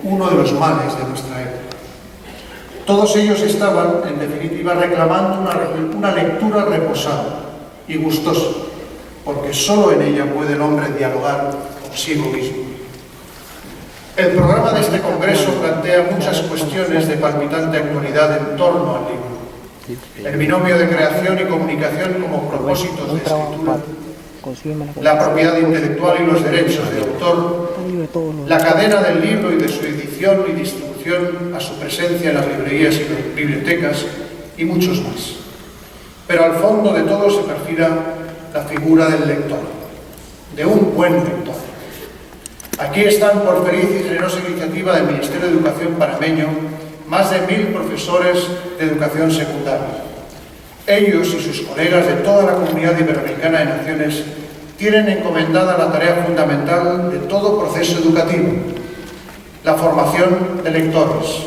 uno de los males de nuestra época. Todos ellos estaban, en definitiva, reclamando una lectura reposada y gustosa, porque solo en ella puede el hombre dialogar consigo mismo. El programa de este congreso plantea muchas cuestiones de palpitante actualidad en torno al libro. El binomio de creación y comunicación como propósitos de escritura, la propiedad intelectual y los derechos de autor, la cadena del libro y de su edición y distribución a su presencia en las librerías y bibliotecas, y muchos más. Pero al fondo de todo se perfila la figura del lector, de un buen lector. Aquí están, por feliz y generosa iniciativa del Ministerio de Educación panameño, más de 1000 profesores de educación secundaria. Ellos y sus colegas de toda la comunidad iberoamericana de naciones tienen encomendada la tarea fundamental de todo proceso educativo, la formación de lectores,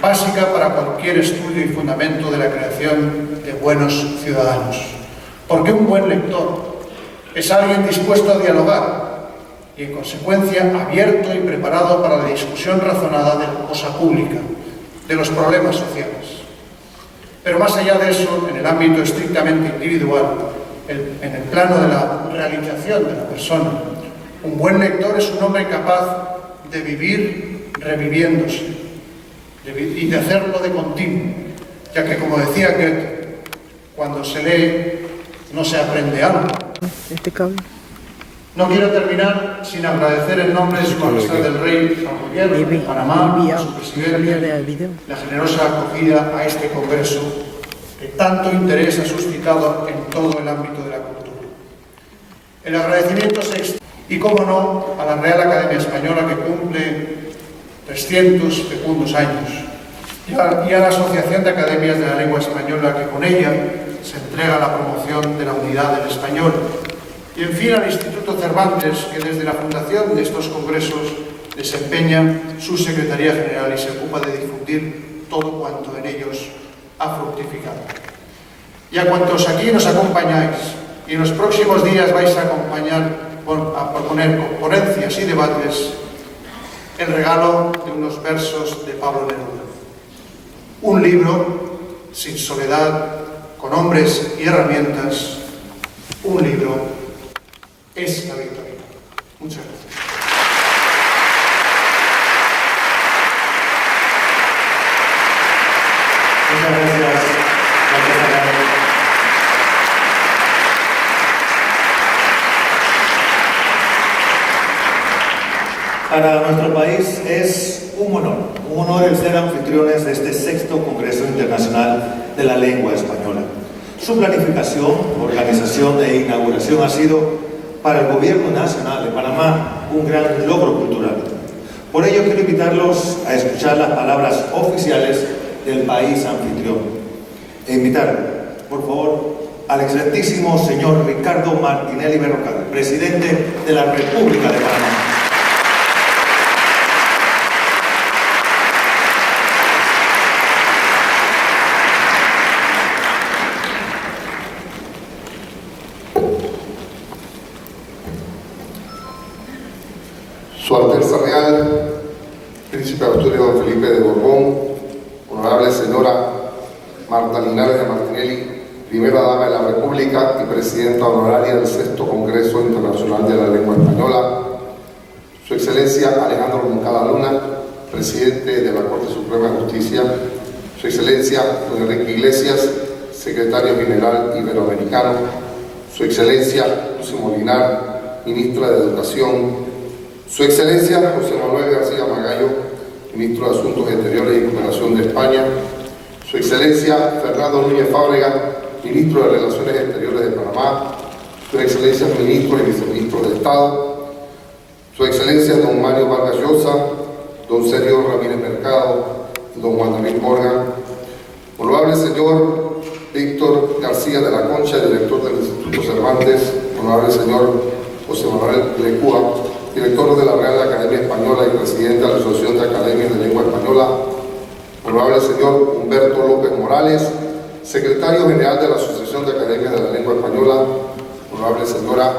básica para cualquier estudio y fundamento de la creación de buenos ciudadanos. Porque un buen lector es alguien dispuesto a dialogar y, en consecuencia, abierto y preparado para la discusión razonada de la cosa pública, de los problemas sociales. Pero más allá de eso, en el ámbito estrictamente individual, en el plano de la realización de la persona, un buen lector es un hombre capaz de vivir reviviéndose y de hacerlo de continuo, ya que, como decía Goethe, cuando se lee no se aprende algo. No quiero terminar sin agradecer en nombre de Su Majestad del Rey al Gobierno de Panamá, a su presidente, la generosa acogida a este congreso que tanto interés ha suscitado en todo el ámbito de la cultura. El agradecimiento se extiende, y cómo no, a la Real Academia Española, que cumple 300 fecundos años, y a la Asociación de Academias de la Lengua Española, que con ella se entrega la promoción de la unidad del español. Y, en fin, al Instituto Cervantes, que desde la fundación de estos congresos desempeña su Secretaría General y se ocupa de difundir todo cuanto en ellos ha fructificado. Y a cuantos aquí nos acompañáis y en los próximos días vais a proponer con ponencias y debates el regalo de unos versos de Pablo Neruda. Un libro sin soledad, con hombres y herramientas, un libro es la victoria. Muchas gracias. Muchas gracias. Para nuestro país es un honor el ser anfitriones de este 6º Congreso Internacional de la Lengua Española. Su planificación, organización e inauguración ha sido para el Gobierno Nacional de Panamá un gran logro cultural. Por ello quiero invitarlos a escuchar las palabras oficiales del país anfitrión e invitar, por favor, al excelentísimo señor Ricardo Martinelli Berrocal, presidente de la República de Panamá. Su Alteza Real, Príncipe Augusto don Felipe de Borbón, Honorable Señora Marta Linares de Martinelli, Primera Dama de la República y Presidenta Honoraria del 6º Congreso Internacional de la Lengua Española, Su Excelencia Alejandro Moncada Luna, Presidente de la Corte Suprema de Justicia, Su Excelencia don Enrique Iglesias, Secretario General Iberoamericano, Su Excelencia Lucy Molinar, Ministra de Educación, Su Excelencia José Manuel García Magallo, Ministro de Asuntos Exteriores y Cooperación de España, Su Excelencia Fernando Núñez Fábrega, Ministro de Relaciones Exteriores de Panamá, Su Excelencia Ministro y Viceministro de Estado, Su Excelencia don Mario Vargas Llosa, don Sergio Ramírez Mercado, don Juan David Morgan, Honorable Señor Víctor García de la Concha, Director del Instituto Cervantes, Honorable Señor José Manuel Lecúa, Director de la Real Academia Española y Presidente de la Asociación de Academias de Lengua Española, Honorable Señor Humberto López Morales, Secretario General de la Asociación de Academias de la Lengua Española, Honorable Señora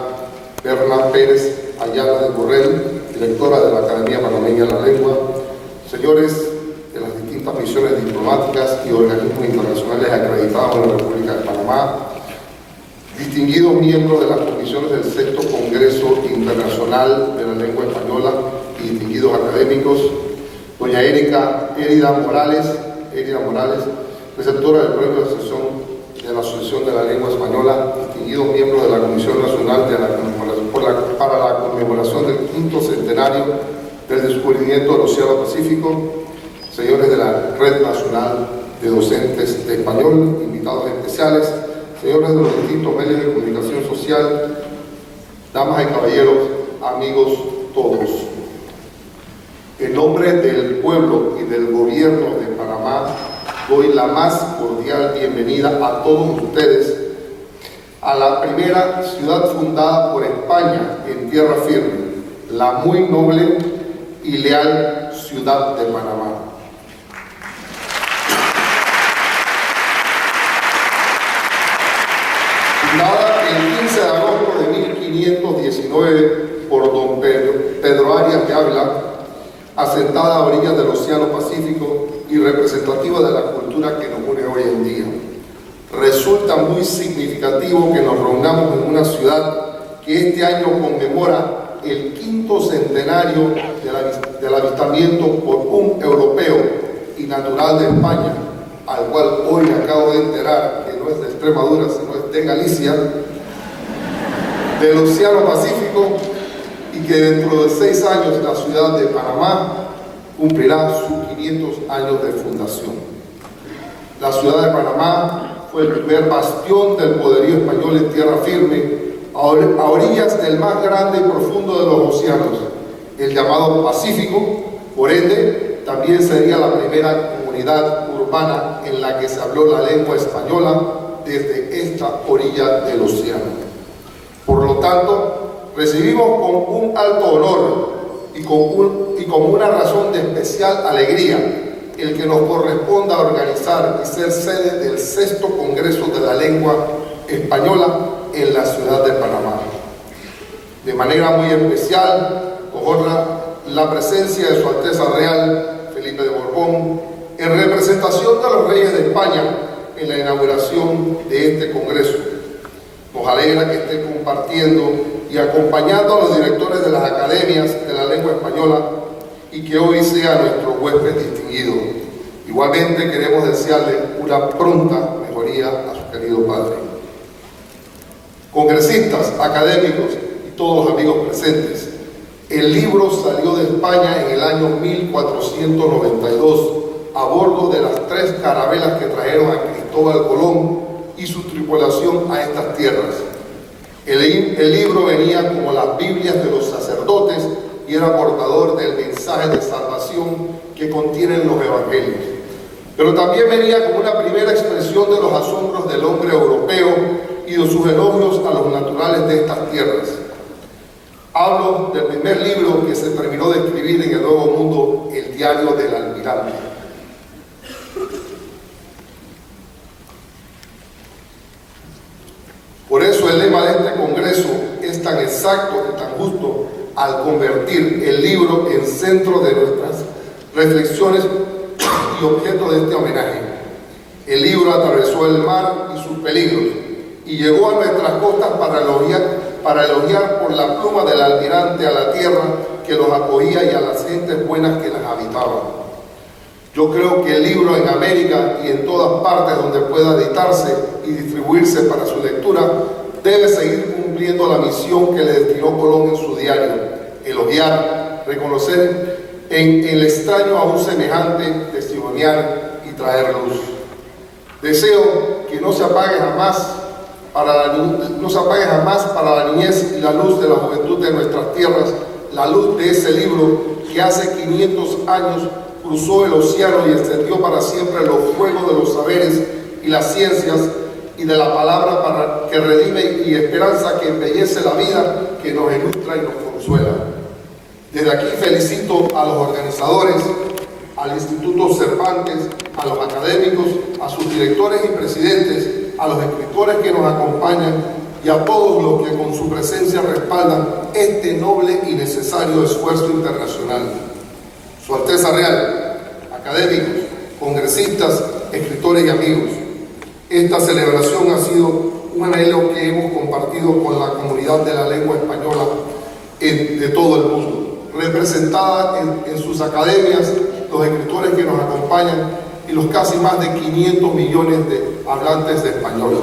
Berna Pérez Ayala de Borrell, Directora de la Academia Panameña de la Lengua, señores de las distintas misiones diplomáticas y organismos internacionales acreditados en la República de Panamá, distinguidos miembros de las comisiones del Sexto Congreso Internacional de la Lengua Española y distinguidos académicos, doña Érida Morales, receptora del Premio de Asociación de la Asociación de la Lengua Española, distinguidos miembros de la Comisión Nacional para la conmemoración del 5º centenario del descubrimiento del Océano Pacífico, señores de la Red Nacional de Docentes de Español, invitados especiales, señores de los distintos medios de comunicación social, damas y caballeros, amigos todos. En nombre del pueblo y del gobierno de Panamá, doy la más cordial bienvenida a todos ustedes a la primera ciudad fundada por España en tierra firme, la muy noble y leal ciudad de Panamá. Fundada el 15 de agosto de 1519 por don Pedro Arias de Ávila, asentada a orillas del Océano Pacífico y representativa de la cultura que nos une hoy en día. Resulta muy significativo que nos reunamos en una ciudad que este año conmemora el 5º centenario del avistamiento por un europeo y natural de España, al cual hoy me acabo de enterar que no es de Extremadura, sino es de Galicia, del Océano Pacífico, y que dentro de 6 años la ciudad de Panamá cumplirá sus 500 años de fundación. La ciudad de Panamá fue el primer bastión del poderío español en tierra firme, a orillas del más grande y profundo de los océanos, el llamado Pacífico. Por ende, también sería la primera comunidad urbana en la que se habló la lengua española desde esta orilla del océano. Por lo tanto, recibimos con un alto honor y con una razón de especial alegría el que nos corresponda organizar y ser sede del 6º Congreso de la Lengua Española en la ciudad de Panamá. De manera muy especial, honra la presencia de Su Alteza Real Felipe de Borbón en representación de los reyes de España en la inauguración de este Congreso. Nos alegra que esté compartiendo y acompañando a los directores de las academias de la lengua española y que hoy sea nuestro huésped distinguido. Igualmente queremos desearle una pronta mejoría a su querido padre. Congresistas, académicos y todos los amigos presentes, el libro salió de España en el año 1492 a bordo de las 3 carabelas que trajeron a Cristóbal Colón y su tripulación a estas tierras. El libro venía como las Biblias de los sacerdotes y era portador del mensaje de salvación que contienen los evangelios. Pero también venía como una primera expresión de los asombros del hombre europeo y de sus elogios a los naturales de estas tierras. Hablo del primer libro que se terminó de escribir en el Nuevo Mundo, el Diario del Almirante. Por eso el lema de este congreso es tan exacto y tan justo al convertir el libro en centro de nuestras reflexiones y objeto de este homenaje. El libro atravesó el mar y sus peligros y llegó a nuestras costas para elogiar por la pluma del almirante a la tierra que los acogía y a las gentes buenas que las habitaban. Yo creo que el libro en América y en todas partes donde pueda editarse y distribuirse para su lectura debe seguir cumpliendo la misión que le destinó Colón en su diario: elogiar, reconocer en el extraño a un semejante, testimoniar y traer luz. Deseo que no se apague jamás para la niñez y la luz de la juventud de nuestras tierras, la luz de ese libro que hace 500 años cruzó el océano y extendió para siempre los fuegos de los saberes y las ciencias y de la palabra para que redime y esperanza que embellece la vida, que nos ilustra y nos consuela. Desde aquí felicito a los organizadores, al Instituto Cervantes, a los académicos, a sus directores y presidentes, a los escritores que nos acompañan y a todos los que con su presencia respaldan este noble y necesario esfuerzo internacional. Su Alteza Real, académicos, congresistas, escritores y amigos, esta celebración ha sido un anhelo que hemos compartido con la comunidad de la lengua española de todo el mundo, representada en sus academias, los escritores que nos acompañan y los casi más de 500 millones de hablantes de español.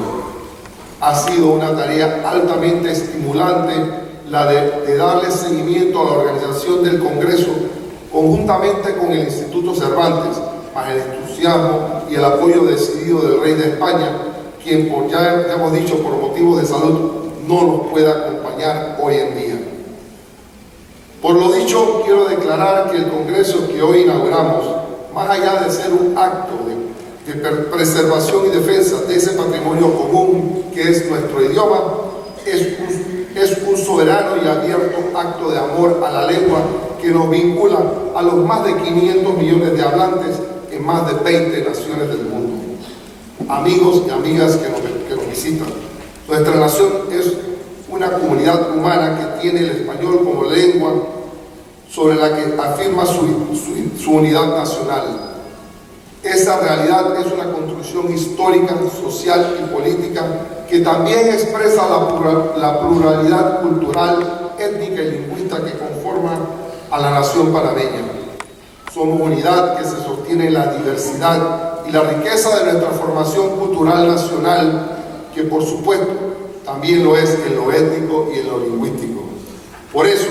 Ha sido una tarea altamente estimulante la de darle seguimiento a la organización del Congreso conjuntamente con el Instituto Cervantes, más el entusiasmo y el apoyo decidido del Rey de España, quien, ya hemos dicho, por motivos de salud, no nos puede acompañar hoy en día. Por lo dicho, quiero declarar que el Congreso que hoy inauguramos, más allá de ser un acto de preservación y defensa de ese patrimonio común que es nuestro idioma, es un soberano y abierto acto de amor a la lengua que nos vincula a los más de 500 millones de hablantes en más de 20 naciones del mundo. Amigos y amigas que nos visitan, nuestra nación es una comunidad humana que tiene el español como lengua sobre la que afirma su unidad nacional. Esa realidad es una construcción histórica, social y política que también expresa la pluralidad cultural, étnica y lingüística que conforma a la nación panameña. Somos unidad que se sostiene en la diversidad y la riqueza de nuestra formación cultural nacional, que por supuesto también lo es en lo étnico y en lo lingüístico. Por eso,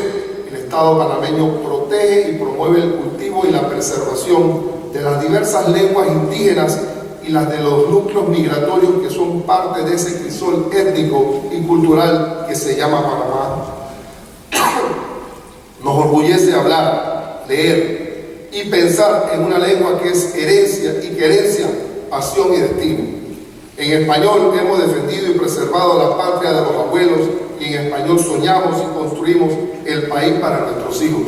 el Estado panameño protege y promueve el cultivo y la preservación de las diversas lenguas indígenas y las de los núcleos migratorios que son parte de ese crisol étnico y cultural que se llama Panamá. Nos orgullece hablar, leer y pensar en una lengua que es herencia y querencia, pasión y destino. En español hemos defendido y preservado la patria de los abuelos y en español soñamos y construimos el país para nuestros hijos.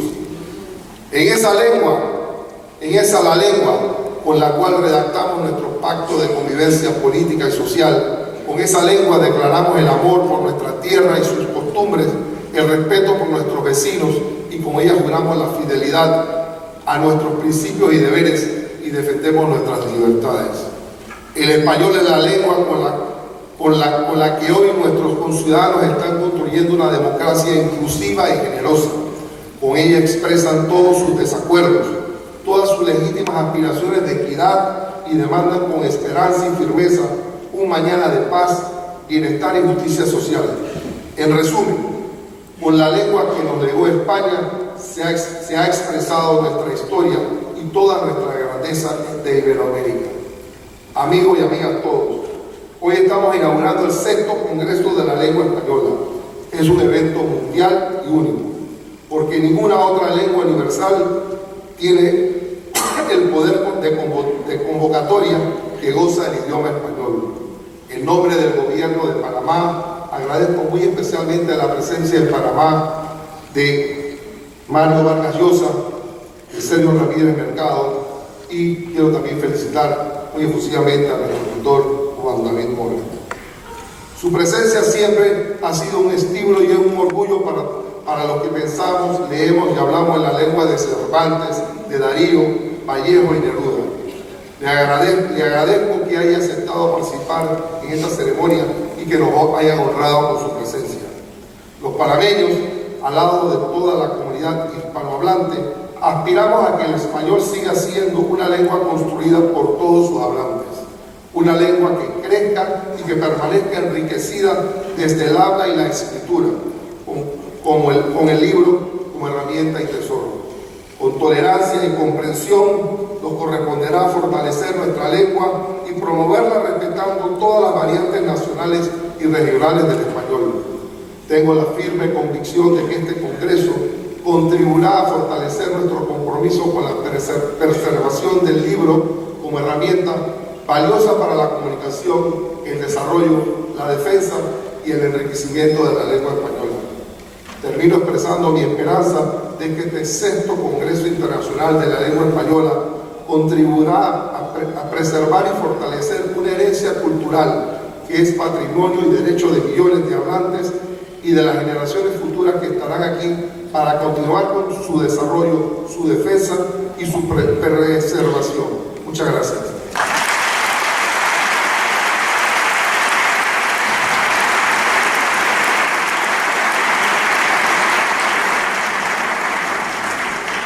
En esa la lengua con la cual redactamos nuestro pacto de convivencia política y social. Con esa lengua declaramos el amor por nuestra tierra y sus costumbres, el respeto por nuestros vecinos y con ella juramos la fidelidad a nuestros principios y deberes y defendemos nuestras libertades. El español es la lengua con la que hoy nuestros conciudadanos están construyendo una democracia inclusiva y generosa. Con ella expresan todos sus desacuerdos, todas sus legítimas aspiraciones de equidad y demandan con esperanza y firmeza un mañana de paz, bienestar y justicia social. En resumen, con la lengua que nos legó España se ha expresado nuestra historia y toda nuestra grandeza de Iberoamérica. Amigos y amigas todos, hoy estamos inaugurando el 6º Congreso de la Lengua Española. Es un evento mundial y único, porque ninguna otra lengua universal tiene el poder de convocatoria que goza el idioma español. En nombre del gobierno de Panamá, agradezco muy especialmente la presencia en Panamá de Mario Vargas Llosa, de Sergio Ramírez Mercado, y quiero también felicitar muy efusivamente a nuestro doctor Juan David Mora. Su presencia siempre ha sido un estímulo y un orgullo para los que pensamos, leemos y hablamos en la lengua de Cervantes, de Darío, Vallejo y Neruda. Le agradezco que haya aceptado participar en esta ceremonia y que nos hayan honrado con su presencia. Los panameños, al lado de toda la comunidad hispanohablante, aspiramos a que el español siga siendo una lengua construida por todos sus hablantes, una lengua que crezca y que permanezca enriquecida desde el habla y la escritura, con el libro como herramienta y tesoro. Con tolerancia y comprensión nos corresponderá fortalecer nuestra lengua y promoverla respetando todas las variantes nacionales y regionales del español. Tengo la firme convicción de que este Congreso contribuirá a fortalecer nuestro compromiso con la preservación del libro como herramienta valiosa para la comunicación, el desarrollo, la defensa y el enriquecimiento de la lengua española. Termino expresando mi esperanza de que este 6º Congreso Internacional de la Lengua Española contribuirá a preservar y fortalecer una herencia cultural que es patrimonio y derecho de millones de hablantes y de las generaciones futuras que estarán aquí para continuar con su desarrollo, su defensa y su preservación. Muchas gracias.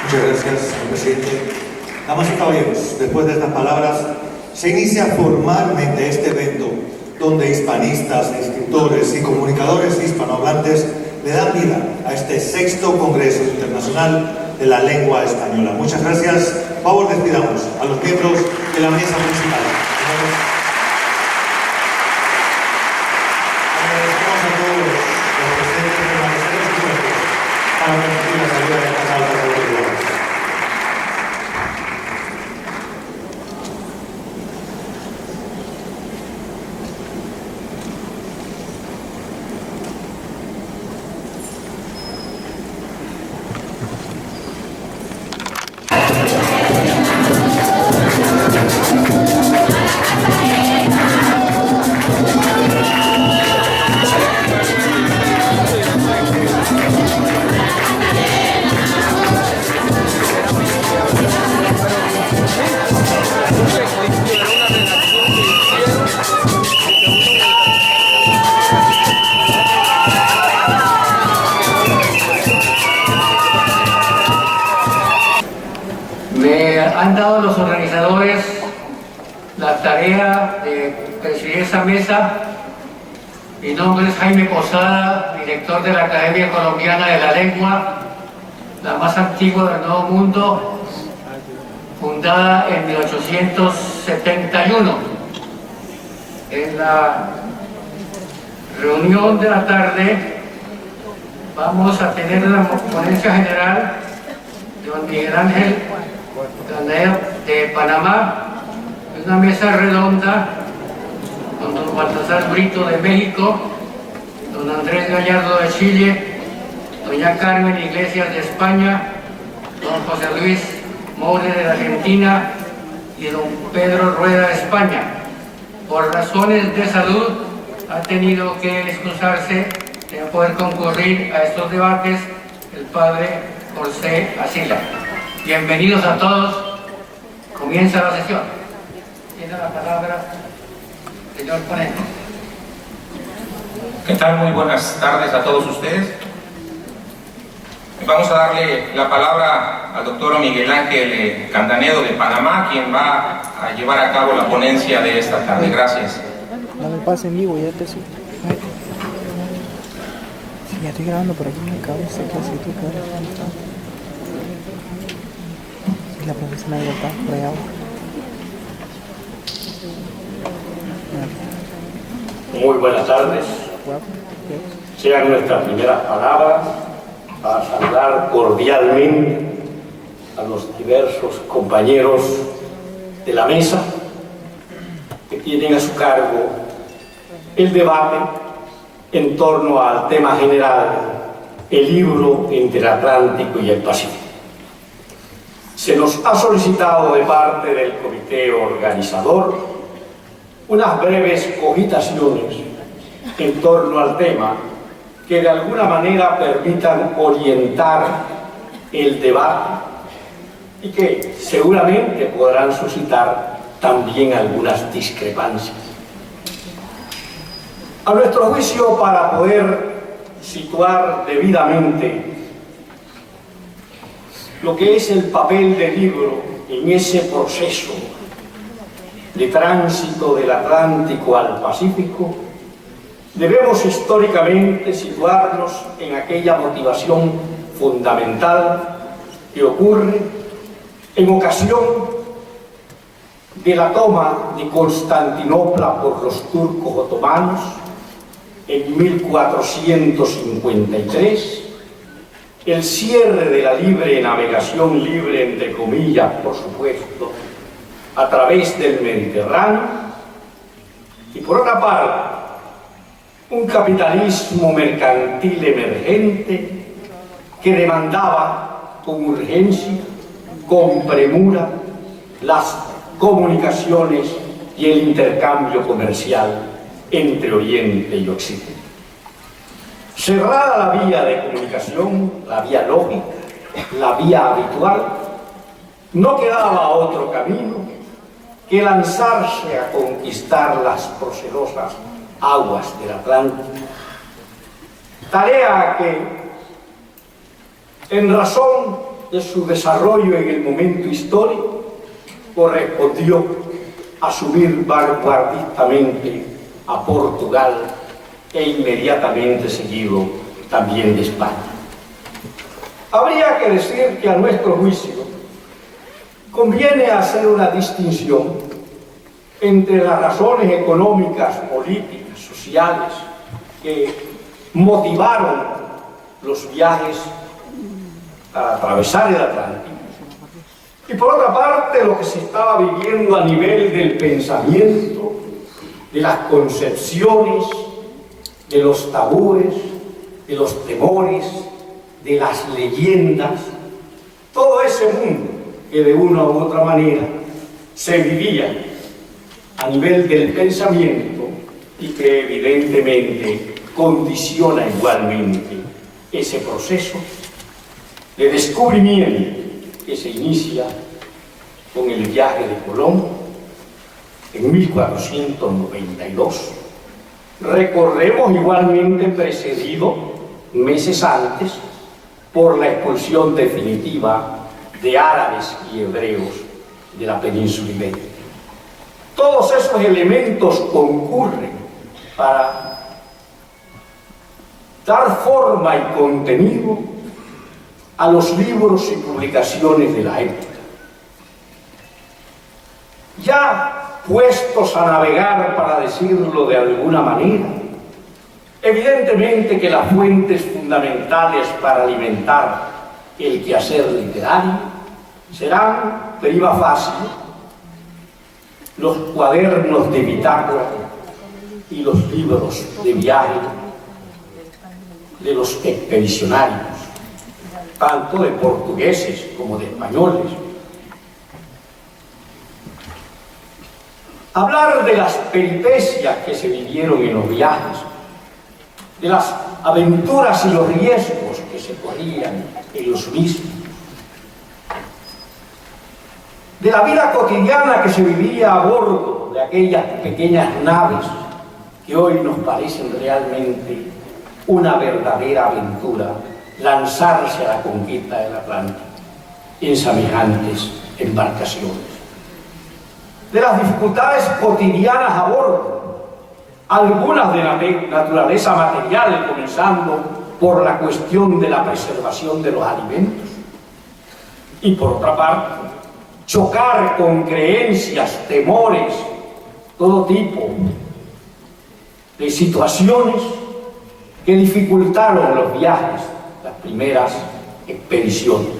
Muchas gracias, señor presidente. Damas y caballeros, después de estas palabras, se inicia formalmente este evento donde hispanistas, escritores y comunicadores hispanohablantes le dan vida a este 6º Congreso Internacional de la Lengua Española. Muchas gracias. Por favor, despidamos a los miembros de la mesa principal. Agradecemos a todos los presentes permanecer en sus puestos para permitir la salida de estas altas autoridades. Han dado los organizadores la tarea de presidir esa mesa. Mi nombre es Jaime Posada, director de la Academia Colombiana de la Lengua, la más antigua del Nuevo Mundo, fundada en 1871. En la reunión de la tarde vamos a tener una ponencia general de don Miguel Ángel Caneo de Panamá, una mesa redonda con don Baltasar Brito de México, don Andrés Gallardo de Chile, doña Carmen Iglesias de España, don José Luis Moure de Argentina y don Pedro Rueda de España. Por razones de salud ha tenido que excusarse de no poder concurrir a estos debates el padre José Asila. Bienvenidos a todos. Comienza la sesión. Tiene la palabra el señor ponente. ¿Qué tal? Muy buenas tardes a todos ustedes. Vamos a darle la palabra al doctor Miguel Ángel Candanedo de Panamá, quien va a llevar a cabo la ponencia de esta tarde. Gracias. No me pase en vivo, ya te subo. Ya estoy grabando por aquí en mi cabeza, que así tú quedas. Y la profesora de está por allá abajo. Muy buenas tardes. Sean nuestras primeras palabras para saludar cordialmente a los diversos compañeros de la mesa que tienen a su cargo el debate en torno al tema general, el libro entre el Atlántico y el Pacífico. Se nos ha solicitado de parte del comité organizador unas breves cogitaciones en torno al tema que de alguna manera permitan orientar el debate y que seguramente podrán suscitar también algunas discrepancias. A nuestro juicio, para poder situar debidamente lo que es el papel del libro en ese proceso de tránsito del Atlántico al Pacífico, debemos históricamente situarnos en aquella motivación fundamental que ocurre en ocasión de la toma de Constantinopla por los turcos otomanos en 1453, el cierre de la libre navegación, libre entre comillas, por supuesto, a través del Mediterráneo, y por otra parte, un capitalismo mercantil emergente que demandaba con urgencia, con premura, las comunicaciones y el intercambio comercial entre Oriente y Occidente. Cerrada la vía de comunicación, la vía lógica, la vía habitual, no quedaba otro camino que lanzarse a conquistar las procelosas aguas del Atlántico. Tarea que, en razón de su desarrollo en el momento histórico, correspondió a subir vanguardistamente a Portugal e inmediatamente seguido también de España. Habría que decir que a nuestro juicio conviene hacer una distinción entre las razones económicas, políticas, sociales que motivaron los viajes para atravesar el Atlántico y por otra parte lo que se estaba viviendo a nivel del pensamiento, de las concepciones, de los tabúes, de los temores, de las leyendas, todo ese mundo que de una u otra manera se vivía a nivel del pensamiento y que evidentemente condiciona igualmente ese proceso de descubrimiento que se inicia con el viaje de Colón en 1492. Recordemos igualmente precedido meses antes por la expulsión definitiva de árabes y hebreos de la península ibérica. Todos esos elementos concurren para dar forma y contenido a los libros y publicaciones de la época. Ya puestos a navegar, para decirlo de alguna manera, evidentemente que las fuentes fundamentales para alimentar el quehacer literario serán, prima facie, los cuadernos de bitácora y los libros de viaje de los expedicionarios, tanto de portugueses como de españoles. Hablar de las peripecias que se vivieron en los viajes, de las aventuras y los riesgos que se corrían en los mismos, de la vida cotidiana que se vivía a bordo de aquellas pequeñas naves que hoy nos parecen realmente una verdadera aventura, lanzarse a la conquista del Atlántico en semejantes embarcaciones, de las dificultades cotidianas a bordo, algunas de la naturaleza material, comenzando por la cuestión de la preservación de los alimentos, y por otra parte, chocar con creencias, temores, todo tipo de situaciones que dificultaron los viajes, las primeras expediciones.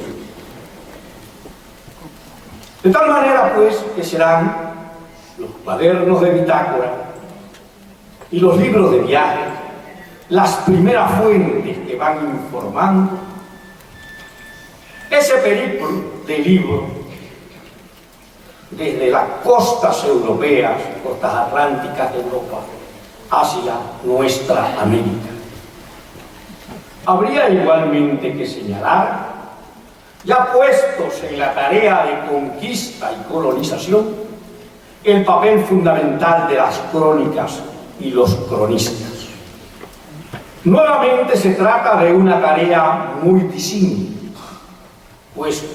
De tal manera, pues, que serán los cuadernos de bitácora y los libros de viaje las primeras fuentes que van informando ese periplo de libros desde las costas europeas, costas atlánticas de Europa, hacia nuestra América. Habría igualmente que señalar, ya puestos en la tarea de conquista y colonización, el papel fundamental de las crónicas y los cronistas. Nuevamente se trata de una tarea muy disímil, pues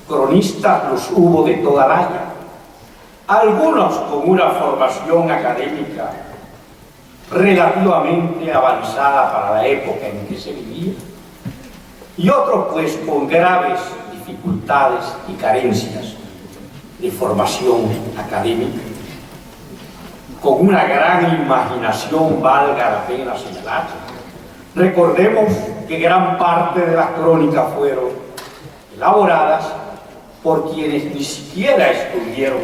cronistas los hubo de toda raya, algunos con una formación académica relativamente avanzada para la época en que se vivía, y otros pues con graves dificultades y carencias de formación académica, con una gran imaginación, valga la pena señalar. Recordemos que gran parte de las crónicas fueron elaboradas por quienes ni siquiera estuvieron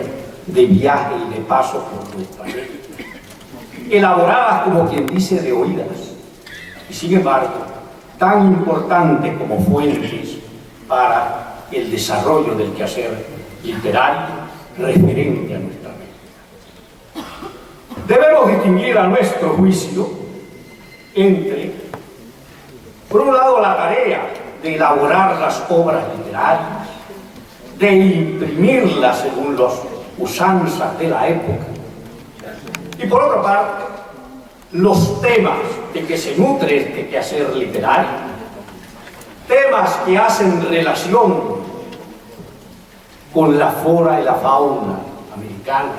de viaje y de paso por nuestra América, elaboradas como quien dice de oídas, y sin embargo tan importantes como fuentes para el desarrollo del quehacer literario referente a nuestra América. Debemos distinguir a nuestro juicio entre Por un lado, la tarea de elaborar las obras literarias, de imprimirlas según las usanzas de la época. Y por otra parte, los temas de que se nutre este quehacer literario, temas que hacen relación con la flora y la fauna americana,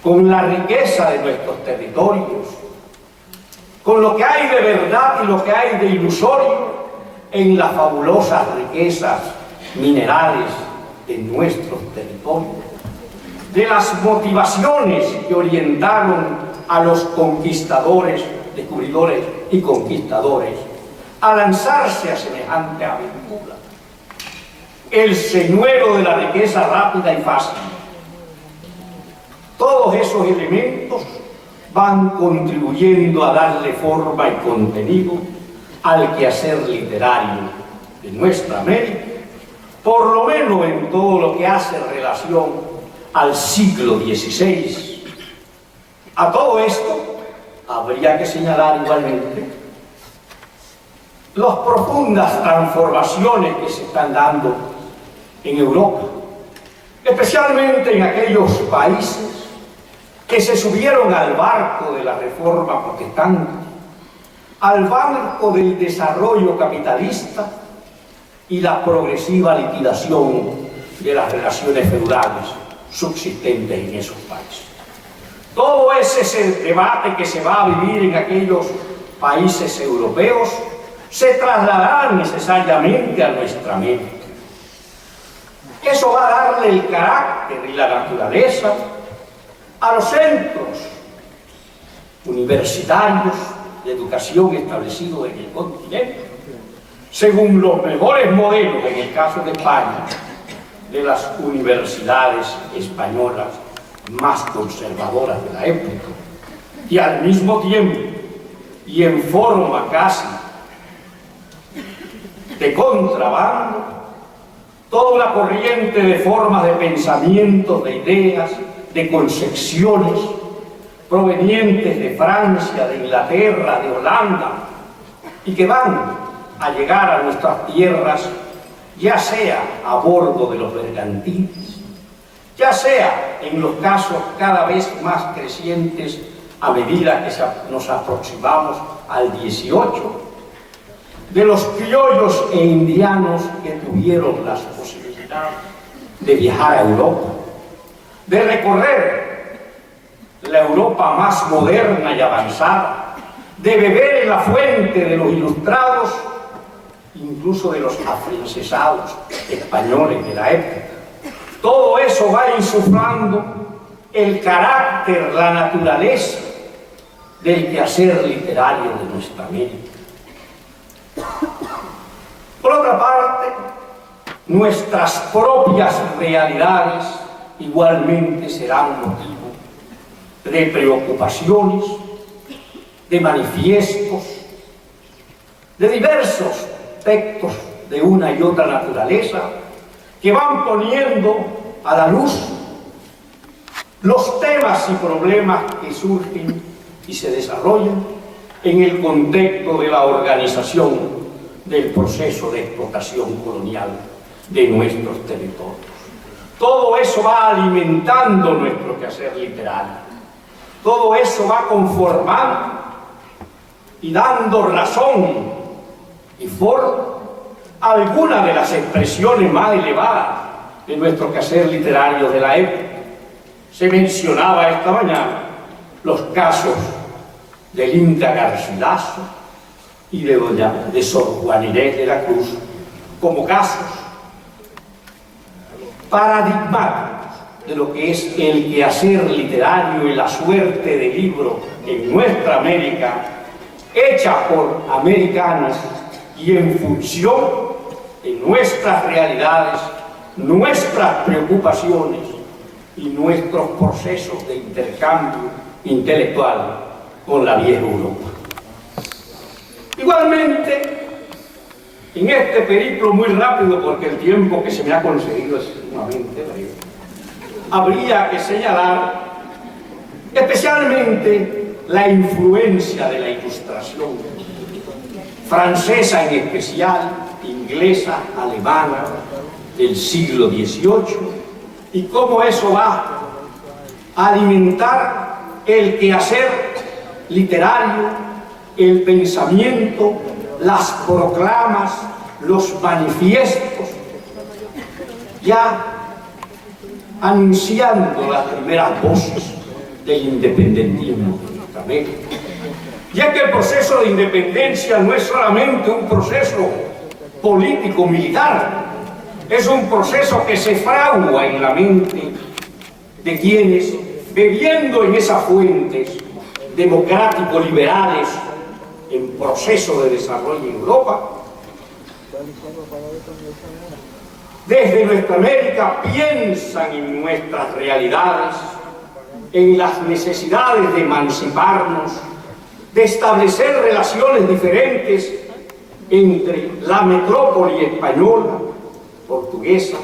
con la riqueza de nuestros territorios, con lo que hay de verdad y lo que hay de ilusorio en las fabulosas riquezas minerales de nuestros territorios, de las motivaciones que orientaron a los conquistadores, descubridores y conquistadores a lanzarse a semejante aventura. El señuelo de la riqueza rápida y fácil. Todos esos elementos van contribuyendo a darle forma y contenido al quehacer literario de nuestra América, por lo menos en todo lo que hace relación al siglo XVI. A todo esto habría que señalar igualmente las profundas transformaciones que se están dando en Europa, especialmente en aquellos países que se subieron al barco de la reforma protestante, al barco del desarrollo capitalista y la progresiva liquidación de las relaciones feudales subsistentes en esos países. Todo ese debate que se va a vivir en aquellos países europeos se trasladará necesariamente a nuestra América. Eso va a darle el carácter y la naturaleza a los centros universitarios de educación establecidos en el continente, según los mejores modelos, en el caso de España, de las universidades españolas más conservadoras de la época, y al mismo tiempo, y en forma casi de contrabando, toda una corriente de formas de pensamiento, de ideas, de concepciones provenientes de Francia, de Inglaterra, de Holanda, y que van a llegar a nuestras tierras, ya sea a bordo de los bergantines, ya sea en los casos cada vez más crecientes a medida que nos aproximamos al 18, de los criollos e indianos que tuvieron las posibilidades de viajar a Europa, de recorrer la Europa más moderna y avanzada, de beber en la fuente de los ilustrados, incluso de los afrancesados españoles de la época. Todo eso va insuflando el carácter, la naturaleza del quehacer literario de nuestra América. Por otra parte, nuestras propias realidades igualmente serán motivo de preocupaciones, de manifiestos, de diversos textos de una y otra naturaleza que van poniendo a la luz los temas y problemas que surgen y se desarrollan en el contexto de la organización del proceso de explotación colonial de nuestros territorios. Todo eso va alimentando nuestro quehacer literario. Todo eso va conformando y dando razón y forma a algunas de las expresiones más elevadas de nuestro quehacer literario de la época. Se mencionaba esta mañana los casos del Inca Garcilaso y de Sor Juana Inés de la Cruz como casos paradigmáticos de lo que es el quehacer literario y la suerte de libro en nuestra América, hecha por americanos y en función de nuestras realidades, nuestras preocupaciones y nuestros procesos de intercambio intelectual con la vieja Europa. Igualmente, en este periplo muy rápido, porque el tiempo que se me ha conseguido es sumamente breve, habría que señalar especialmente la influencia de la Ilustración francesa en especial, inglesa, alemana, del siglo XVIII, y cómo eso va a alimentar el quehacer literario, el pensamiento, las proclamas, los manifiestos, ya anunciando las primeras voces del independentismo de nuestra América. Ya que el proceso de independencia no es solamente un proceso político-militar, es un proceso que se fragua en la mente de quienes, bebiendo en esas fuentes democrático-liberales en proceso de desarrollo en Europa, desde nuestra América piensan en nuestras realidades, en las necesidades de emanciparnos, de establecer relaciones diferentes entre la metrópoli española, portuguesa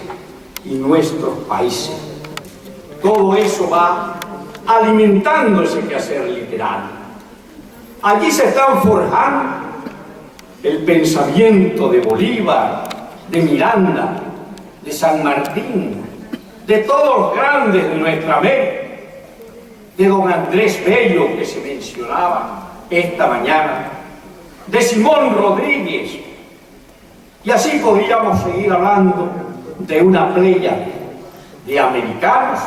y nuestros países. Todo eso va alimentando ese quehacer literario. Allí se están forjando el pensamiento de Bolívar, de Miranda, de San Martín, de todos los grandes de nuestra América, de don Andrés Bello, que se mencionaba esta mañana, de Simón Rodríguez, y así podríamos seguir hablando de una playa de americanos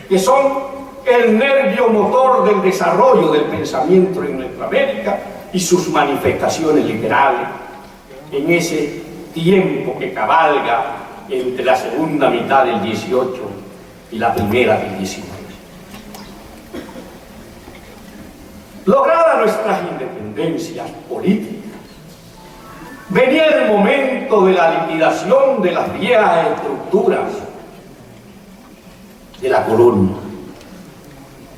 que son el nervio motor del desarrollo del pensamiento en nuestra América y sus manifestaciones literarias en ese tiempo que cabalga entre la segunda mitad del XVIII y la primera del XIX. Logradas nuestras independencias políticas, venía el momento de la liquidación de las viejas estructuras de la colonia.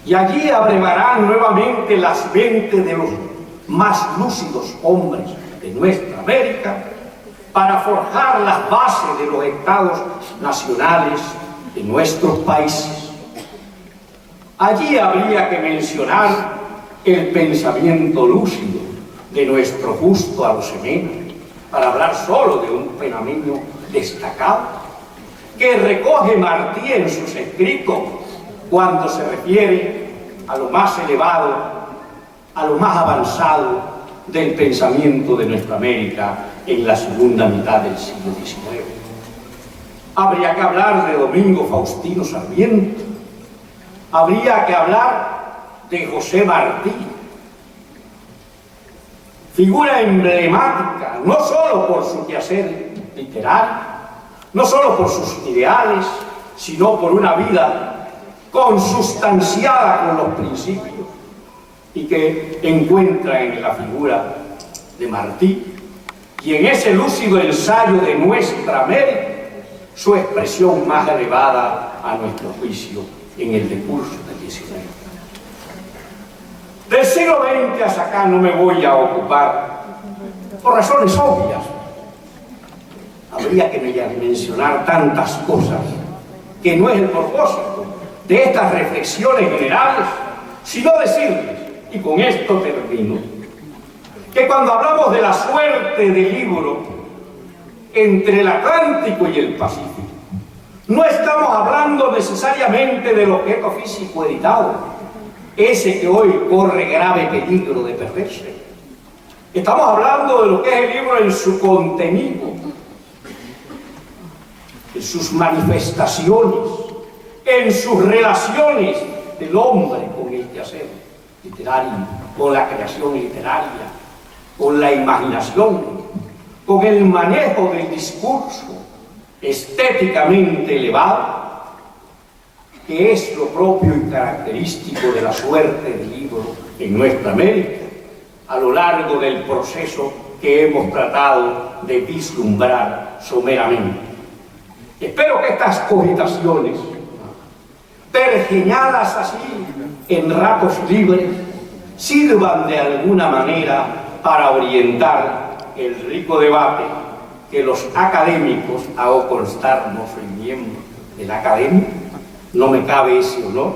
Y allí abrevarán nuevamente las mentes de los más lúcidos hombres de nuestra América para forjar las bases de los estados nacionales de nuestros países. Allí habría que mencionar el pensamiento lúcido de nuestro Justo Arosemena, para hablar solo de un fenómeno destacado que recoge Martí en sus escritos cuando se refiere a lo más elevado, a lo más avanzado del pensamiento de nuestra América en la segunda mitad del siglo XIX. Habría que hablar de Domingo Faustino Sarmiento, habría que hablar de José Martí, figura emblemática, no solo por su quehacer literario, no solo por sus ideales, sino por una vida consustanciada con los principios, y que encuentra en la figura de Martí y en ese lúcido ensayo de nuestra América su expresión más elevada a nuestro juicio en el decurso del XIX. Del siglo XX hasta acá no me voy a ocupar por razones obvias. Habría que mencionar tantas cosas que no es el propósito de estas reflexiones generales, sino decirles, y con esto termino, que cuando hablamos de la suerte del libro entre el Atlántico y el Pacífico, no estamos hablando necesariamente del objeto físico editado, ese que hoy corre grave peligro de perderse. Estamos hablando de lo que es el libro en su contenido, en sus manifestaciones, en sus relaciones del hombre con el quehacer literario, con la creación literaria, con la imaginación, con el manejo del discurso estéticamente elevado, que es lo propio y característico de la suerte del libro en nuestra América, a lo largo del proceso que hemos tratado de vislumbrar someramente. Espero que estas cogitaciones, pergeñadas así en ratos libres, sirvan de alguna manera para orientar el rico debate que los académicos, hago constar, no soy miembro de la academia, no me cabe ese honor,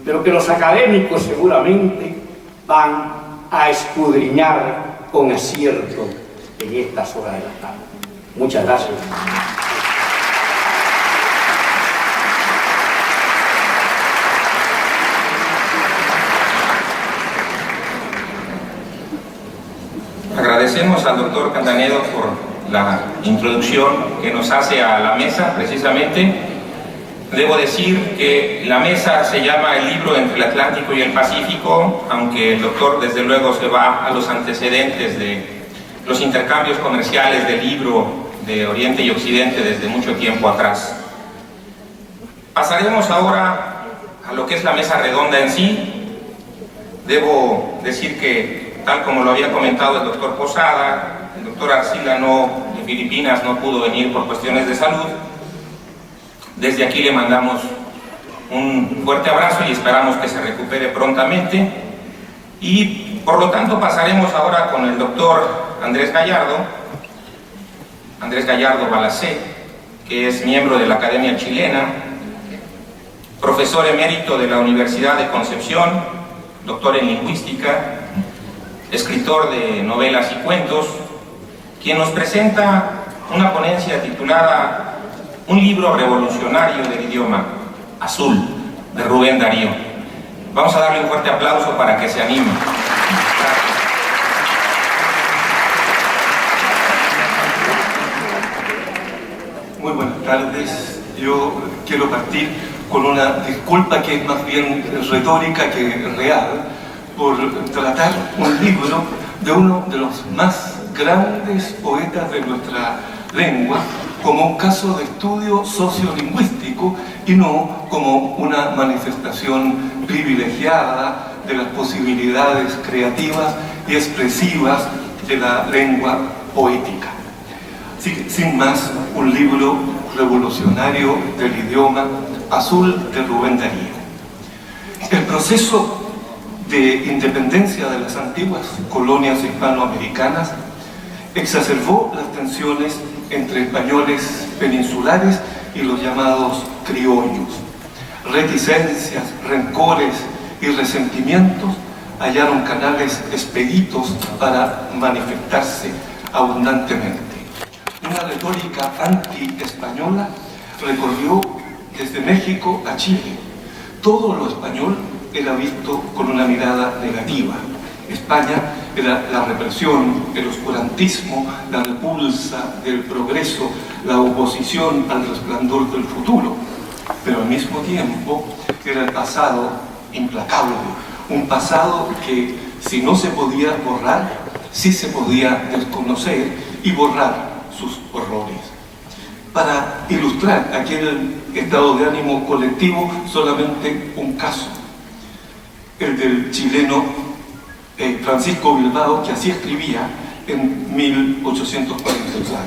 pero que los académicos seguramente van a escudriñar con acierto en estas horas de la tarde. Muchas gracias. Agradecemos al doctor Candanedo por la introducción que nos hace a la mesa, precisamente. Debo decir que la mesa se llama El libro entre el Atlántico y el Pacífico, aunque el doctor desde luego se va a los antecedentes de los intercambios comerciales del libro de Oriente y Occidente desde mucho tiempo atrás. Pasaremos ahora a lo que es la mesa redonda en sí. Debo decir que, tal como lo había comentado el doctor Posada, el doctor Arcila de Filipinas no pudo venir por cuestiones de salud. Desde aquí le mandamos un fuerte abrazo y esperamos que se recupere prontamente. Y por lo tanto pasaremos ahora con el doctor Andrés Gallardo Balacé, que es miembro de la Academia Chilena, profesor emérito de la Universidad de Concepción, doctor en lingüística, escritor de novelas y cuentos, quien nos presenta una ponencia titulada Un libro revolucionario del idioma, Azul, de Rubén Darío. Vamos a darle un fuerte aplauso para que se anime. Muy buenas tardes. Yo quiero partir con una disculpa que es más bien retórica que real, por tratar un libro de uno de los más grandes poetas de nuestra lengua como un caso de estudio sociolingüístico y no como una manifestación privilegiada de las posibilidades creativas y expresivas de la lengua poética. Sin más, un libro revolucionario del idioma, Azul, de Rubén Darío. El proceso de independencia de las antiguas colonias hispanoamericanas exacerbó las tensiones entre españoles peninsulares y los llamados criollos. Reticencias, rencores y resentimientos hallaron canales expeditos para manifestarse abundantemente. Una retórica anti-española recorrió desde México a Chile. Todo lo español era visto con una mirada negativa. España era la represión, el oscurantismo, la repulsa del progreso, la oposición al resplandor del futuro. Pero al mismo tiempo era el pasado implacable, un pasado que si no se podía borrar, sí se podía desconocer y borrar sus horrores. Para ilustrar aquel estado de ánimo colectivo, solamente un caso, el del chileno Francisco Bilbao, que así escribía en 1844.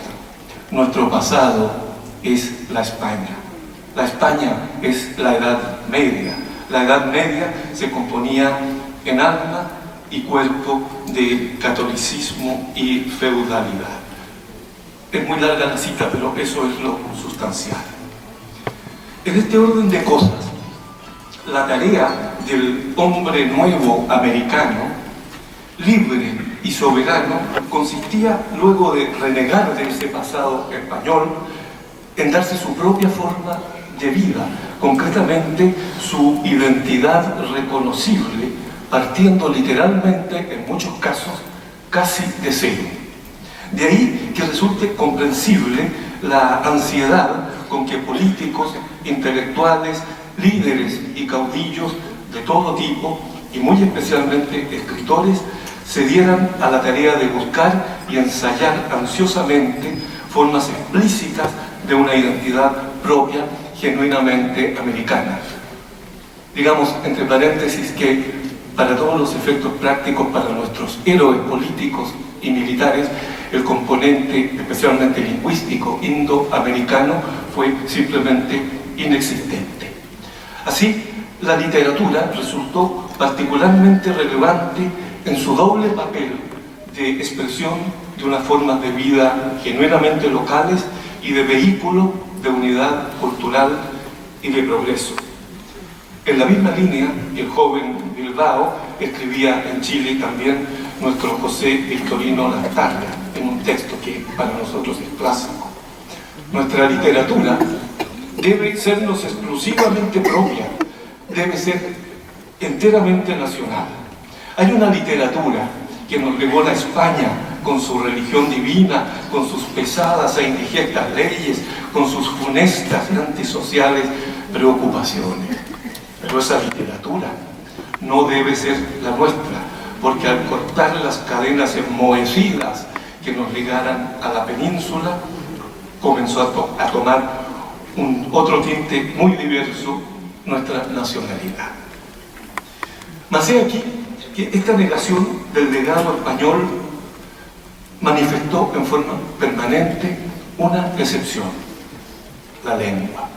Nuestro pasado es la España. La España es la Edad Media. La Edad Media se componía en alma y cuerpo de catolicismo y feudalidad. Es muy larga la cita, pero eso es lo sustancial. En este orden de cosas, la tarea del hombre nuevo americano, libre y soberano, consistía, luego de renegar de ese pasado español, en darse su propia forma de vida, concretamente su identidad reconocible, partiendo literalmente, en muchos casos, casi de cero. De ahí que resulte comprensible la ansiedad con que políticos, intelectuales, líderes y caudillos de todo tipo, y muy especialmente escritores, se dieran a la tarea de buscar y ensayar ansiosamente formas explícitas de una identidad propia, genuinamente americana. Digamos, entre paréntesis, que para todos los efectos prácticos, para nuestros héroes políticos y militares, el componente especialmente lingüístico indoamericano fue simplemente inexistente. Así, la literatura resultó particularmente relevante en su doble papel de expresión de unas formas de vida genuinamente locales y de vehículo de unidad cultural y de progreso. En la misma línea, el joven Bilbao escribía en Chile también nuestro José Victorino Lastarria, en un texto que para nosotros es clásico. Nuestra literatura debe sernos exclusivamente propia, debe ser enteramente nacional. Hay una literatura que nos legó la España con su religión divina, con sus pesadas e indigestas leyes, con sus funestas y antisociales preocupaciones. Pero esa literatura no debe ser la nuestra, porque al cortar las cadenas enmohecidas que nos ligaran a la península, comenzó a tomar otro tinte muy diverso nuestra nacionalidad. Mas he aquí que esta negación del legado español manifestó en forma permanente una excepción: la lengua.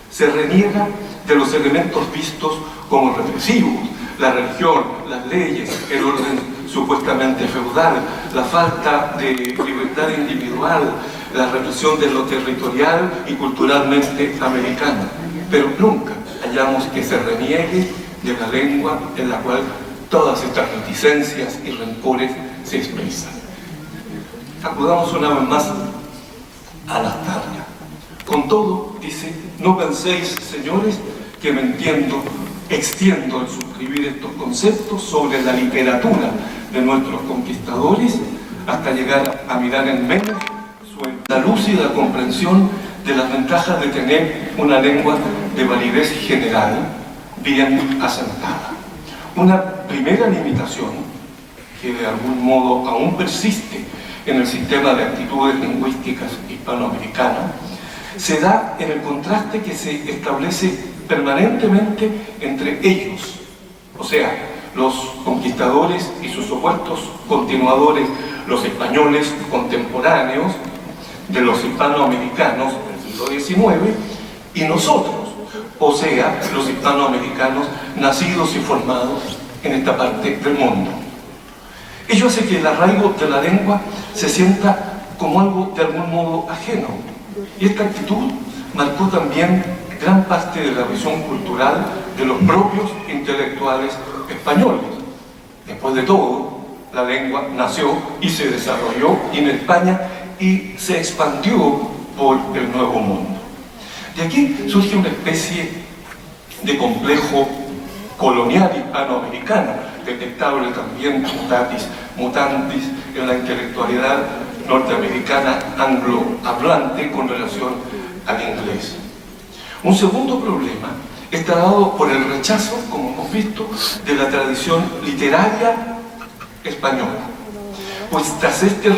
Se reniega de los elementos vistos como represivos: la religión, las leyes, el orden supuestamente feudal, la falta de libertad individual, la represión de lo territorial y culturalmente americano. Pero nunca hallamos que se reniegue de la lengua en la cual todas estas reticencias y rencores se expresan. Acudamos una vez más a Lastarria. Con todo, dice, no penséis, señores, que me extiendo al suscribir estos conceptos sobre la literatura de nuestros conquistadores hasta llegar a mirar en menos la lúcida comprensión de las ventajas de tener una lengua de validez general bien asentada. Una primera limitación, que de algún modo aún persiste en el sistema de actitudes lingüísticas hispanoamericanas, se da en el contraste que se establece permanentemente entre ellos, o sea, los conquistadores y sus opuestos continuadores, los españoles contemporáneos de los hispanoamericanos del siglo XIX, y nosotros, o sea, los hispanoamericanos nacidos y formados en esta parte del mundo. Ello hace que el arraigo de la lengua se sienta como algo de algún modo ajeno, y esta actitud marcó también gran parte de la visión cultural de los propios intelectuales españoles. Después de todo, la lengua nació y se desarrolló en España y se expandió por el Nuevo Mundo. De aquí surge una especie de complejo colonial hispanoamericano, detectable también mutatis mutandis en la intelectualidad norteamericana anglohablante con relación al inglés. Un segundo problema está dado por el rechazo, como hemos visto, de la tradición literaria española. Pues tras este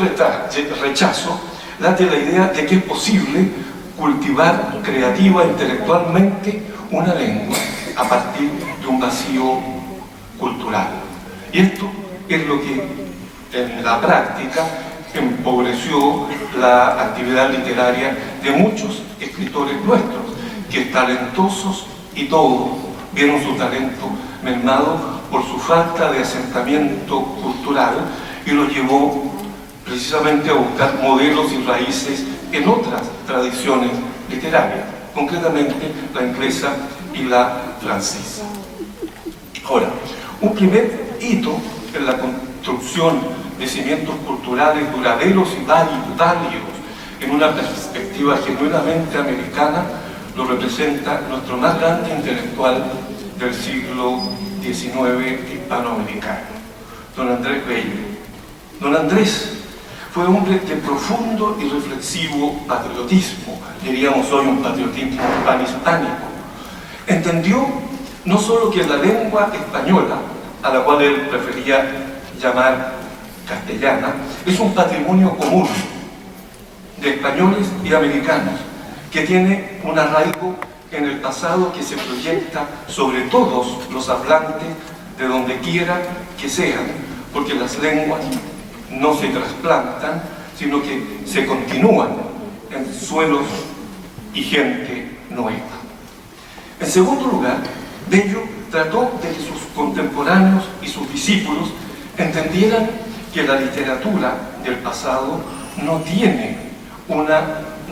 rechazo late la idea de que es posible cultivar creativa e intelectualmente una lengua a partir de un vacío cultural. Y esto es lo que en la práctica empobreció la actividad literaria de muchos escritores nuestros, que talentosos y todo vieron su talento mermado por su falta de asentamiento cultural y lo llevó precisamente a buscar modelos y raíces en otras tradiciones literarias, concretamente la inglesa y la francesa. Ahora, un primer hito en la construcción de cimientos culturales duraderos y válidos en una perspectiva genuinamente americana lo representa nuestro más grande intelectual del siglo XIX hispanoamericano, don Andrés Bello. Don Andrés fue hombre de profundo y reflexivo patriotismo, diríamos hoy un patriotismo panhispánico. Entendió no solo que la lengua española, a la cual él prefería llamar castellana, es un patrimonio común de españoles y americanos, que tiene un arraigo en el pasado que se proyecta sobre todos los hablantes de donde quiera que sean, porque las lenguas no se trasplantan, sino que se continúan en suelos y gente nueva. En segundo lugar, Bello trató de que sus contemporáneos y sus discípulos entendieran que la literatura del pasado no tiene una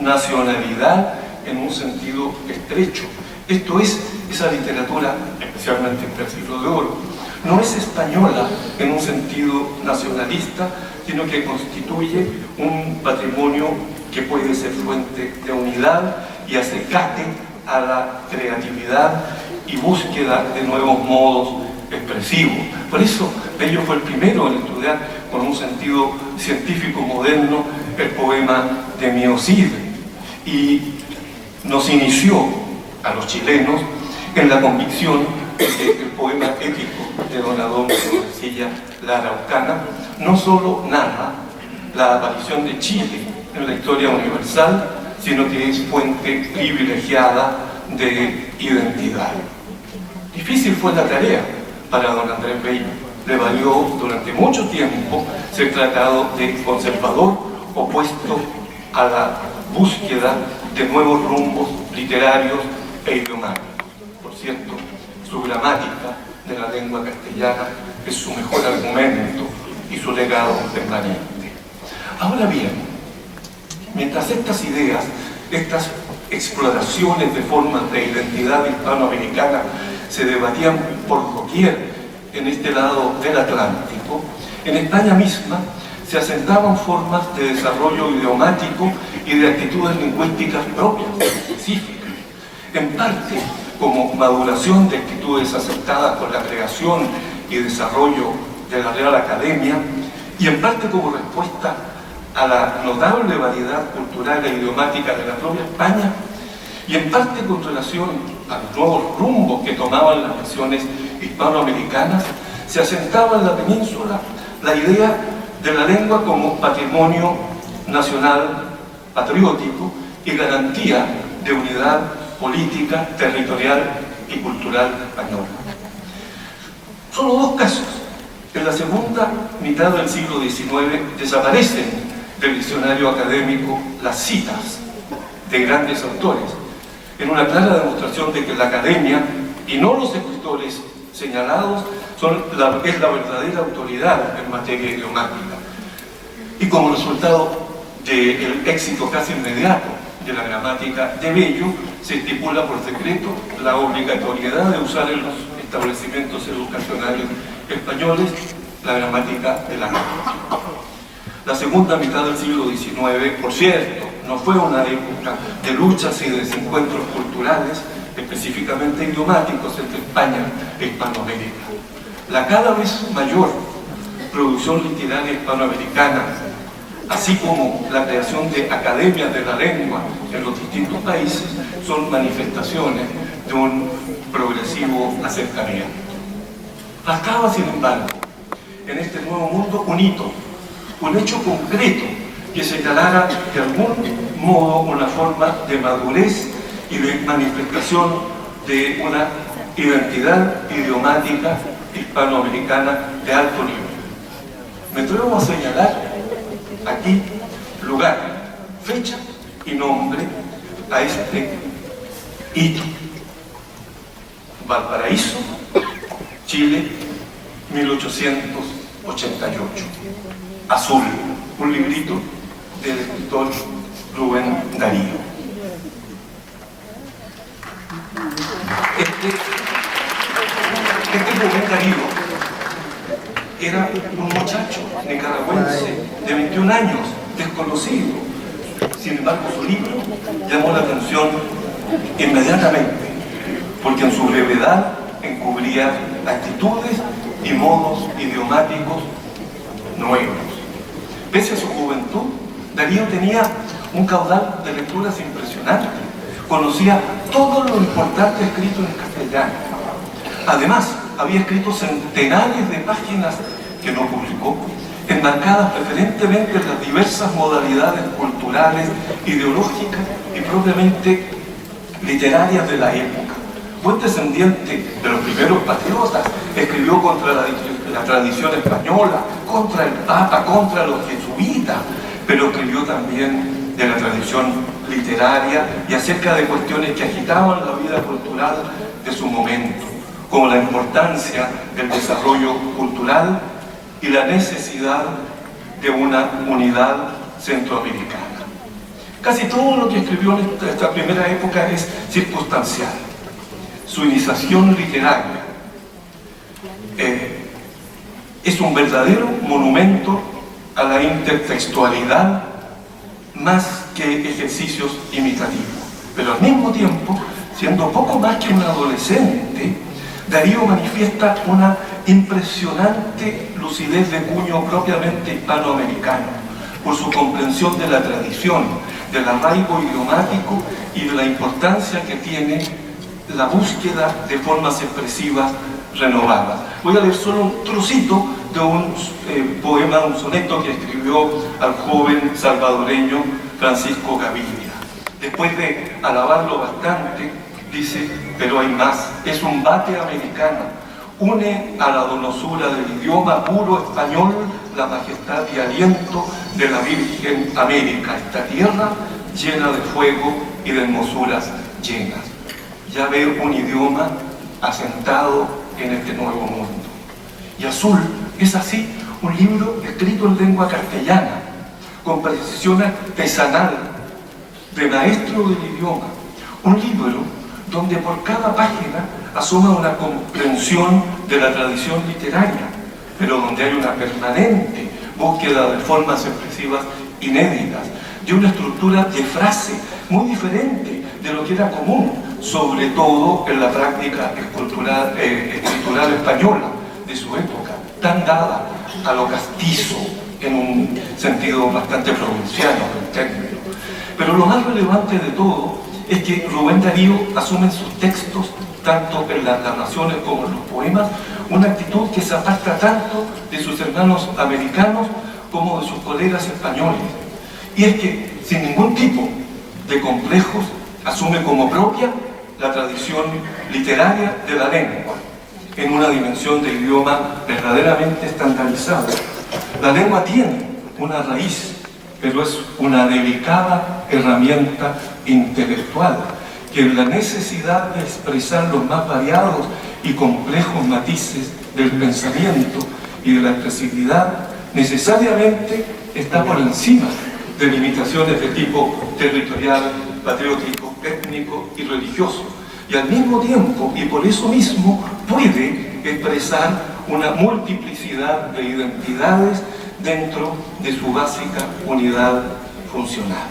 nacionalidad en un sentido estrecho. Esto es, esa literatura, especialmente en el siglo de oro, no es española en un sentido nacionalista, sino que constituye un patrimonio que puede ser fuente de unidad y acicate a la creatividad y búsqueda de nuevos modos expresivos. Por eso Bello fue el primero en estudiar con un sentido científico moderno el poema de Miocide y nos inició a los chilenos en la convicción de que el poema épico de don Adolfo Ercilla La Araucana no solo narra la aparición de Chile en la historia universal, sino que es fuente privilegiada de identidad. Difícil fue la tarea para don Andrés Bello. Le valió durante mucho tiempo ser tratado de conservador, opuesto a la búsqueda de nuevos rumbos literarios e idiomáticos. Por cierto, su gramática de la lengua castellana es su mejor argumento y su legado permanente. Ahora bien, mientras estas ideas, estas exploraciones de formas de identidad hispanoamericana se debatían por doquier en este lado del Atlántico, en España misma se asentaban formas de desarrollo idiomático y de actitudes lingüísticas propias, específicas, en parte como maduración de actitudes aceptadas por la creación y desarrollo de la Real Academia, y en parte como respuesta a la notable variedad cultural e idiomática de la propia España, y en parte con relación a los nuevos rumbos que tomaban las naciones hispanoamericanas, se asentaba en la península la idea de la lengua como patrimonio nacional patriótico y garantía de unidad política, territorial y cultural española. Solo dos casos. En la segunda mitad del siglo XIX desaparecen del diccionario académico las citas de grandes autores, en una clara demostración de que la academia, y no los escritores señalados, es la verdadera autoridad en materia idiomática. Y como resultado del éxito casi inmediato de la gramática de Bello, se estipula por decreto la obligatoriedad de usar en los establecimientos educacionales españoles la gramática de la gramática. La segunda mitad del siglo XIX, por cierto, no fue una época de luchas y desencuentros culturales, específicamente idiomáticos, entre España e Hispanoamérica. La cada vez mayor producción literaria hispanoamericana, así como la creación de academias de la lengua en los distintos países, son manifestaciones de un progresivo acercamiento. Faltaba, sin embargo, en este nuevo mundo un hito, un hecho concreto que señalara de algún modo una forma de madurez y de manifestación de una identidad idiomática hispanoamericana de alto nivel. Me atrevo a señalar aquí lugar, fecha y nombre a este hito. Valparaíso, Chile, 1888. Azul, un librito del escritor Rubén Darío. Este Rubén Darío era un muchacho nicaragüense de 21 años, desconocido. Sin embargo, su libro llamó la atención inmediatamente, porque en su brevedad encubría actitudes y modos idiomáticos nuevos. Pese a su juventud, Darío tenía un caudal de lecturas impresionante. Conocía todo lo importante escrito en castellano. Además, había escrito centenares de páginas que no publicó, enmarcadas preferentemente en las diversas modalidades culturales, ideológicas y propiamente literarias de la época. Fue descendiente de los primeros patriotas, escribió contra la tradición española, contra el Papa, contra los jesuitas, pero escribió también de la tradición literaria y acerca de cuestiones que agitaban la vida cultural de su momento, como la importancia del desarrollo cultural y la necesidad de una unidad centroamericana. Casi todo lo que escribió en esta primera época es circunstancial. Su iniciación literaria es un verdadero monumento a la intertextualidad más que ejercicios imitativos. Pero al mismo tiempo, siendo poco más que un adolescente, Darío manifiesta una impresionante lucidez de cuño propiamente hispanoamericano, por su comprensión de la tradición, del arraigo idiomático y de la importancia que tiene la búsqueda de formas expresivas renovadas. Voy a leer solo un trocito de un poema, un soneto que escribió al joven salvadoreño Francisco Gaviria. Después de alabarlo bastante, dice: pero hay más, es un bate americano, une a la donosura del idioma puro español la majestad y aliento de la Virgen América, esta tierra llena de fuego y de hermosuras llenas. Ya veo un idioma asentado en este nuevo mundo. Y Azul es así un libro escrito en lengua castellana, con precisión artesanal, de maestro del idioma. Un libro donde por cada página asoma una comprensión de la tradición literaria, pero donde hay una permanente búsqueda de formas expresivas inéditas, de una estructura de frase muy diferente de lo que era común, sobre todo en la práctica escritural española de su época, tan dada a lo castizo en un sentido bastante provinciano del término. Pero lo más relevante de todo es que Rubén Darío asume en sus textos, tanto en las narraciones como en los poemas, una actitud que se aparta tanto de sus hermanos americanos como de sus colegas españoles. Y es que, sin ningún tipo de complejos, asume como propia la tradición literaria de la lengua, en una dimensión de idioma verdaderamente estandarizada. La lengua tiene una raíz, pero es una delicada herramienta intelectual que en la necesidad de expresar los más variados y complejos matices del pensamiento y de la expresividad necesariamente está por encima de limitaciones de tipo territorial, patriótico, étnico y religioso, y al mismo tiempo, y por eso mismo, puede expresar una multiplicidad de identidades dentro de su básica unidad funcional.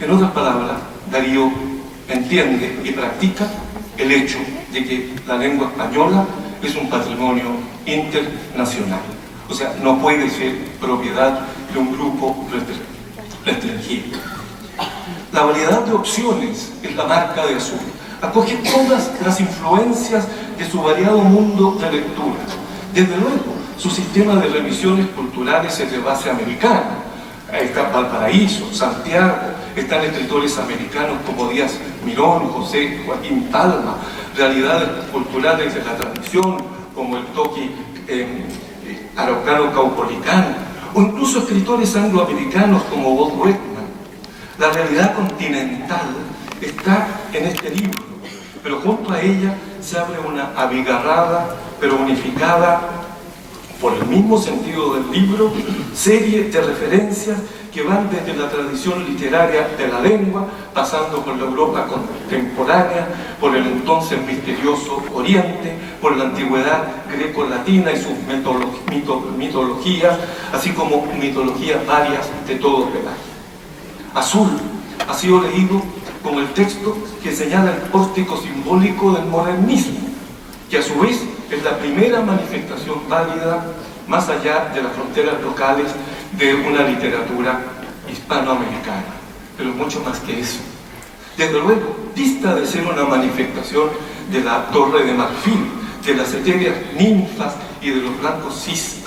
En otras palabras, Darío entiende y practica el hecho de que la lengua española es un patrimonio internacional. O sea, no puede ser propiedad de un grupo restringido. La variedad de opciones es la marca de Azul. Acoge todas las influencias de su variado mundo de lectura. Desde luego, su sistema de revisiones culturales es de base americana. Ahí está Valparaíso, Santiago, están escritores americanos como Díaz Mirón, José Joaquín Palma, realidades culturales de la tradición como el toqui araucano caupolicano, o incluso escritores angloamericanos como Walt Whitman. La realidad continental está en este libro, pero junto a ella se abre una abigarrada, pero unificada por el mismo sentido del libro, serie de referencias que van desde la tradición literaria de la lengua, pasando por la Europa contemporánea, por el entonces misterioso Oriente, por la antigüedad greco-latina y sus mitologías, así como mitologías varias de todo pelaje. Azul ha sido leído como el texto que señala el pórtico simbólico del modernismo, que a su vez es la primera manifestación válida, más allá de las fronteras locales, de una literatura hispanoamericana. Pero mucho más que eso. Desde luego, dista de ser una manifestación de la Torre de Marfil, de las etéreas ninfas y de los blancos cisnes.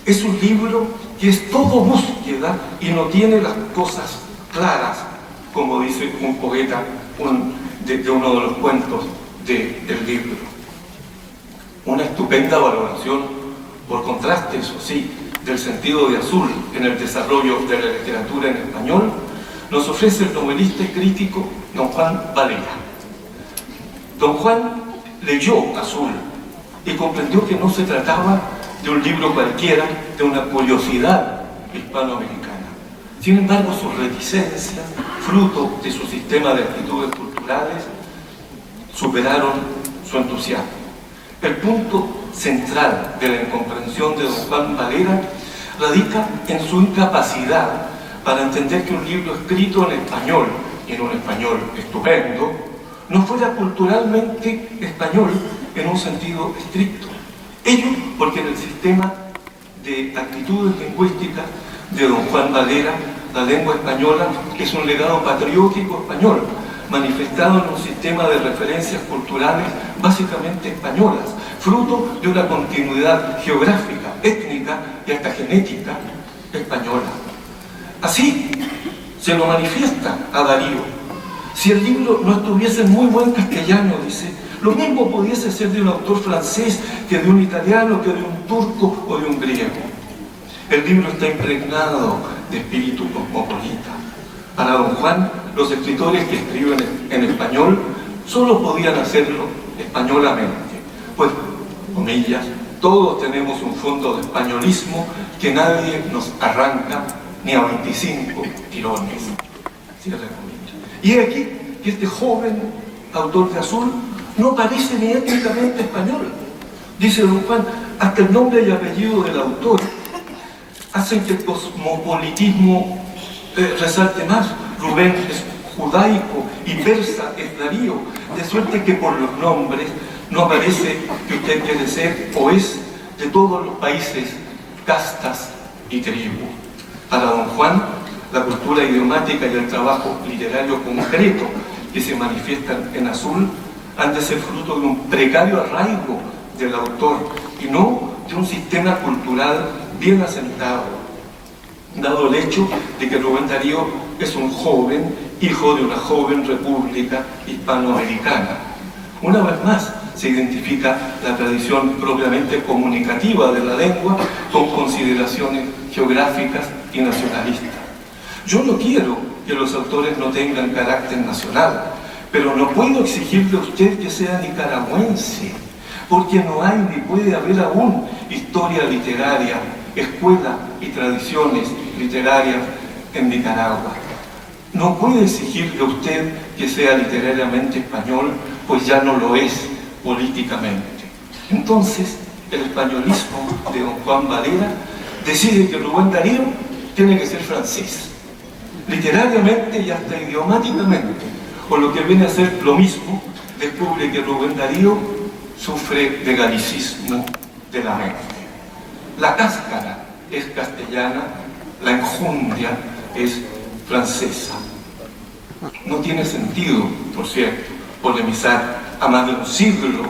Es un libro que es todo búsqueda y no tiene las cosas claras, como dice un poeta de uno de los cuentos del libro. Una estupenda valoración, por contraste, eso sí, del sentido de Azul en el desarrollo de la literatura en español, nos ofrece el novelista y crítico don Juan Valera. Don Juan leyó Azul y comprendió que no se trataba de un libro cualquiera, de una curiosidad hispanoamericana. Sin embargo, sus reticencias, fruto de su sistema de actitudes culturales, superaron su entusiasmo. El punto central de la incomprensión de don Juan Valera radica en su incapacidad para entender que un libro escrito en español, y en un español estupendo, no fuera culturalmente español en un sentido estricto. Ello porque en el sistema de actitudes lingüísticas de don Juan Valera, la lengua española es un legado patriótico español, manifestado en un sistema de referencias culturales básicamente españolas, fruto de una continuidad geográfica, étnica y hasta genética española. Así se lo manifiesta a Darío. Si el libro no estuviese en muy buen castellano, dice, lo mismo pudiese ser de un autor francés que de un italiano, que de un turco o de un griego. El libro está impregnado de espíritu cosmopolita. Para don Juan, los escritores que escriben en español solo podían hacerlo españolamente, pues, comillas, todos tenemos un fondo de españolismo que nadie nos arranca ni a 25 tirones. Cierre comillas. Y es aquí que este joven autor de Azul no parece ni étnicamente español. Dice don Juan, hasta el nombre y apellido del autor hacen que el cosmopolitismo resalte más. Rubén es judaico y persa es Darío, de suerte que por los nombres no parece que usted quiere ser o es de todos los países, castas y tribus. Para don Juan, la cultura idiomática y el trabajo literario concreto que se manifiestan en Azul han de ser fruto de un precario arraigo del autor y no de un sistema cultural bien asentado, dado el hecho de que Rubén Darío es un joven, hijo de una joven república hispanoamericana. Una vez más se identifica la tradición propiamente comunicativa de la lengua con consideraciones geográficas y nacionalistas. Yo no quiero que los autores no tengan carácter nacional, pero no puedo exigir de usted que sea nicaragüense, porque no hay ni puede haber aún historia literaria, escuela y tradiciones literarias en Nicaragua. No puede exigir de usted que sea literariamente español, pues ya no lo es políticamente. Entonces, el españolismo de don Juan Valera decide que Rubén Darío tiene que ser francés, literariamente y hasta idiomáticamente, o lo que viene a ser lo mismo, descubre que Rubén Darío sufre de galicismo de la mente. La cáscara es castellana, la enjundia es francesa. No tiene sentido, por cierto, polemizar a más de un siglo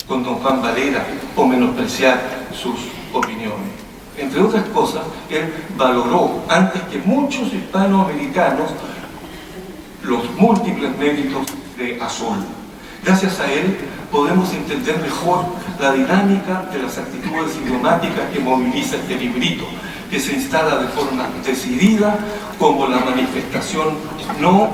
con don Juan Valera o menospreciar sus opiniones. Entre otras cosas, él valoró antes que muchos hispanoamericanos los múltiples méritos de Azul. Gracias a él podemos entender mejor la dinámica de las actitudes idiomáticas que moviliza este librito, que se instala de forma decidida como la manifestación no